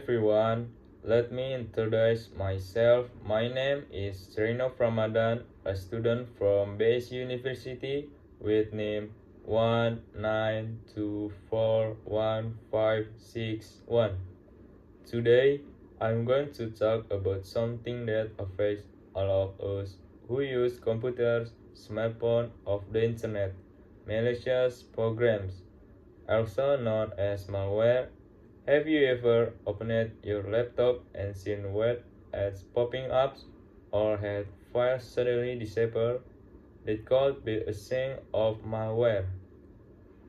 everyone, let me introduce myself. My name is Rino Ramadan, a student from Base University with name 1924151. Today, I'm going to talk about something that affects all of us who use computers, smartphones, or the internet, malicious programs, also known as malware. Have you ever opened your laptop and seen web ads popping up or had files suddenly disappear? That could be a sign of malware.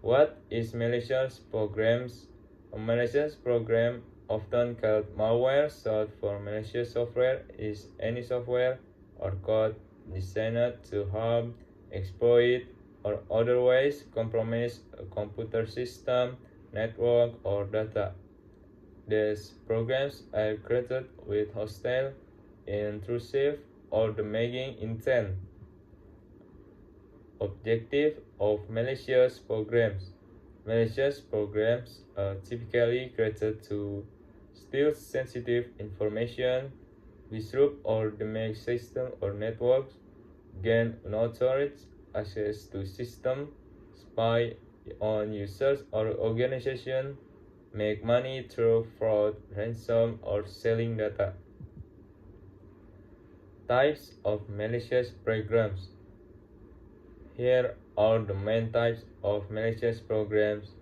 What is malicious programs? A malicious program, often called malware, short for malicious software, is any software or code designed to harm, exploit, or otherwise compromise a computer system, network, or data. These programs are created with hostile, intrusive, or damaging intent. Objective of malicious programs. Malicious programs are typically created to steal sensitive information, disrupt or damage systems or networks, gain unauthorized access to systems, spy on users or organizations, make money through fraud, ransom, or selling data. Types of malicious programs. Here are the main types of malicious programs.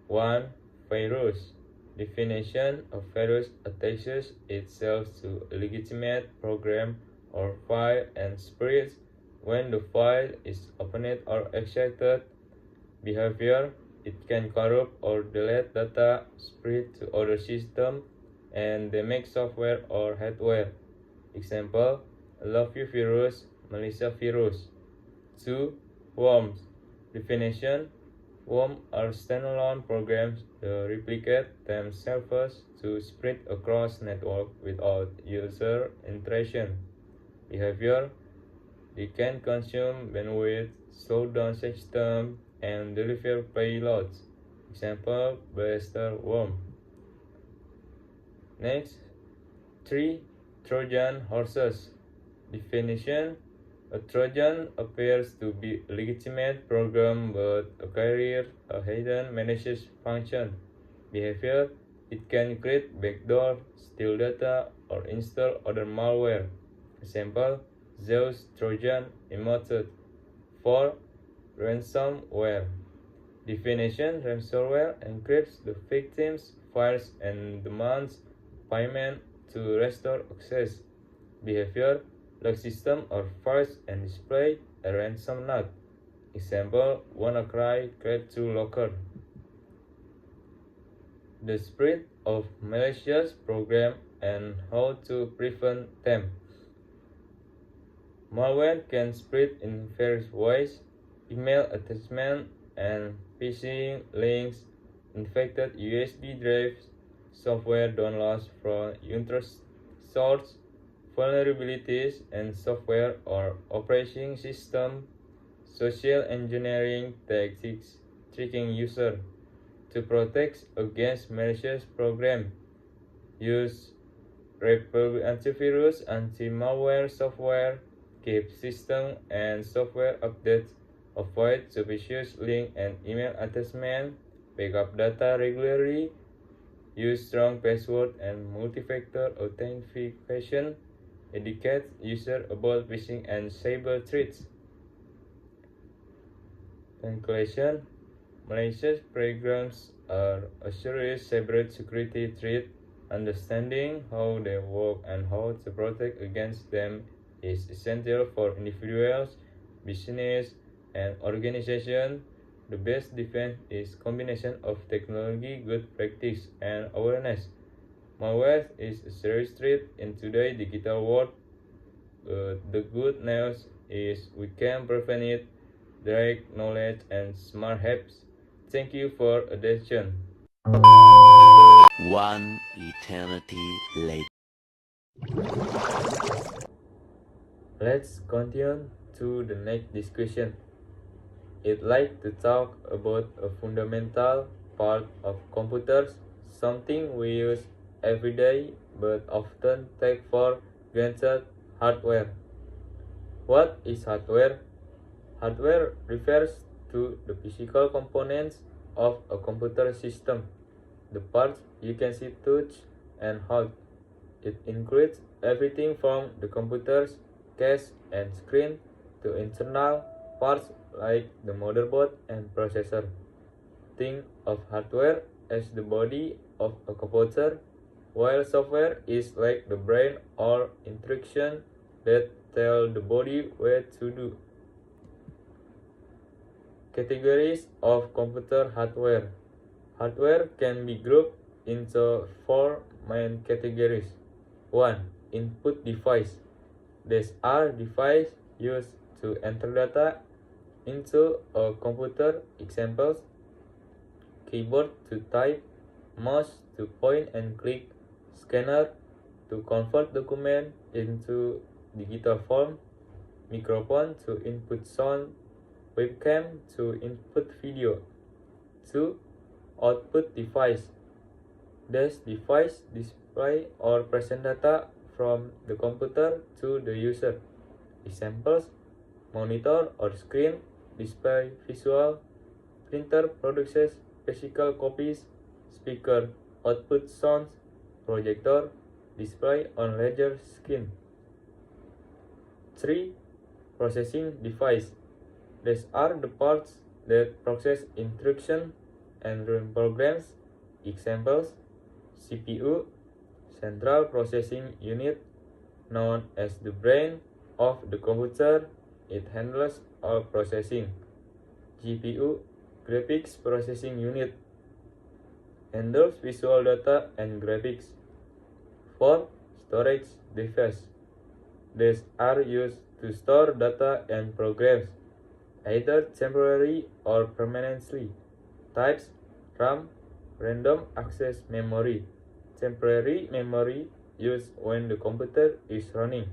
1. Virus. Definition: a virus attaches itself to a legitimate program or file and spreads when the file is opened or extracted. Behavior: it can corrupt or delete data, spread to other systems, and damage software or hardware. Example: love you virus, Melissa virus. 2. Worms. Definition: worms are standalone programs that replicate themselves to spread across network without user interaction. Behavior: they can consume bandwidth, slow down system, and deliver payloads. Example: Blaster worm. Next, 3. Trojan horses. Definition: a Trojan appears to be a legitimate program but carries a hidden malicious function. Behavior: it can create backdoor, steal data, or install other malware. Example: Zeus Trojan emoted. 4. Ransomware. Definition: ransomware encrypts the victim's files and demands payment to restore access. Behavior: lock system or files and display a ransom note. Example: WannaCry Cryptolocker. The spread of malicious programs and how to prevent them. Malware can spread in various ways: email attachment and phishing links, infected USB drives, software downloads from untrusted sources, vulnerabilities in software or operating system, social engineering tactics, tricking users. To protect against malicious programs, use Republic antivirus, anti-malware software, keep system and software updates, avoid suspicious link and email attachment, backup data regularly, use strong password and multi-factor authentication, educate users about phishing and cyber threats. Conclusion: malicious programs are a serious cybersecurity threat. Understanding how they work and how to protect against them is essential for individuals, business, and organizations. The best defense is combination of technology, good practice, and awareness. Malware is a serious threat in today's digital world, but the good news is we can prevent it. Direct knowledge and smart habits. Thank you for attention. One eternity later. Let's continue to the next discussion. I'd like to talk about a fundamental part of computers, something we use every day but often take for granted hardware. What is hardware? Hardware refers to the physical components of a computer system, the parts you can see, touch, and hold. It includes everything from the computer's case and screen to internal parts like the motherboard and processor. Think of hardware as the body of a computer, while software is like the brain or instruction that tell the body what to do. Categories of computer hardware. Hardware can be grouped into four main categories. 1. Input device. These are devices used to enter data into a computer. Examples: keyboard to type, mouse to point and click, scanner to convert document into digital form, microphone to input sound, webcam to input video. 2. Output device. This device display or present data from the computer to the user. Examples: monitor or screen display visual, printer produces physical copies, speaker output sounds, projector display on larger screen. 3. Processing device. These are the parts that process instruction and run programs. Examples: CPU, Central Processing Unit, known as the brain of the computer. It handles all processing. GPU, Graphics Processing Unit, handles visual data and graphics. 4. Storage device. These are used to store data and programs, either temporarily or permanently. Types: RAM, random access memory. Temporary memory used when the computer is running.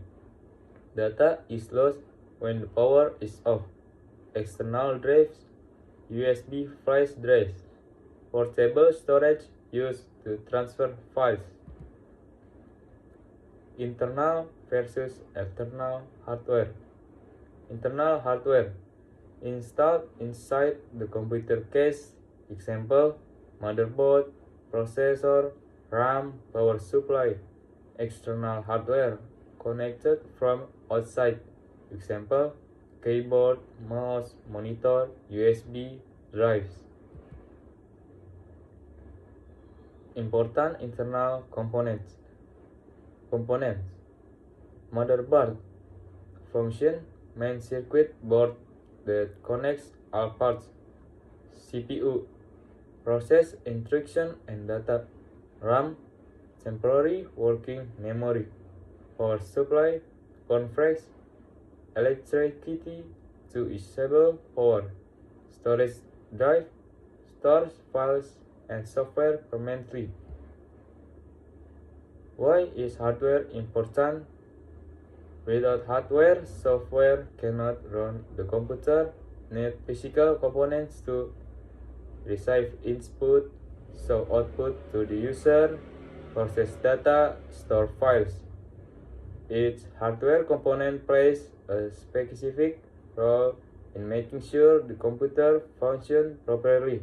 Data is lost when the power is off. External drives, USB flash drives. Portable storage used to transfer files. Internal versus external hardware. Internal hardware installed inside the computer case. Example: motherboard, processor, RAM, power supply. External hardware connected from outside. Example: keyboard, mouse, monitor, USB drives. Important internal components. Motherboard function, main circuit board that connects all parts. CPU, process instruction and data. RAM, temporary working memory. Power supply, converts electricity to usable power. Storage drive, stores files and software permanently. Why is hardware important? Without hardware, software cannot run. The computer needs physical components to receive input, show output to the user, process data, store files. Each hardware component plays a specific role in making sure the computer functions properly.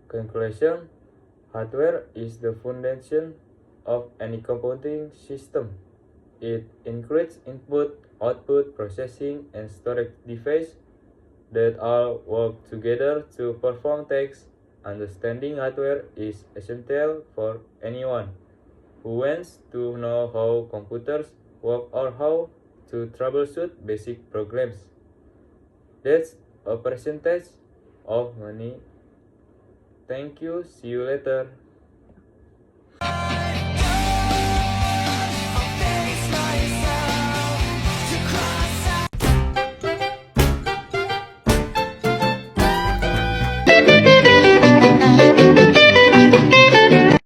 Conclusion: hardware is the foundation of any computing system. It includes input, output, processing, and storage devices that all work together to perform tasks. Understanding hardware is essential for anyone who wants to know how computers work or how to troubleshoot basic programs. That's a percentage of money. Thank you. See you later.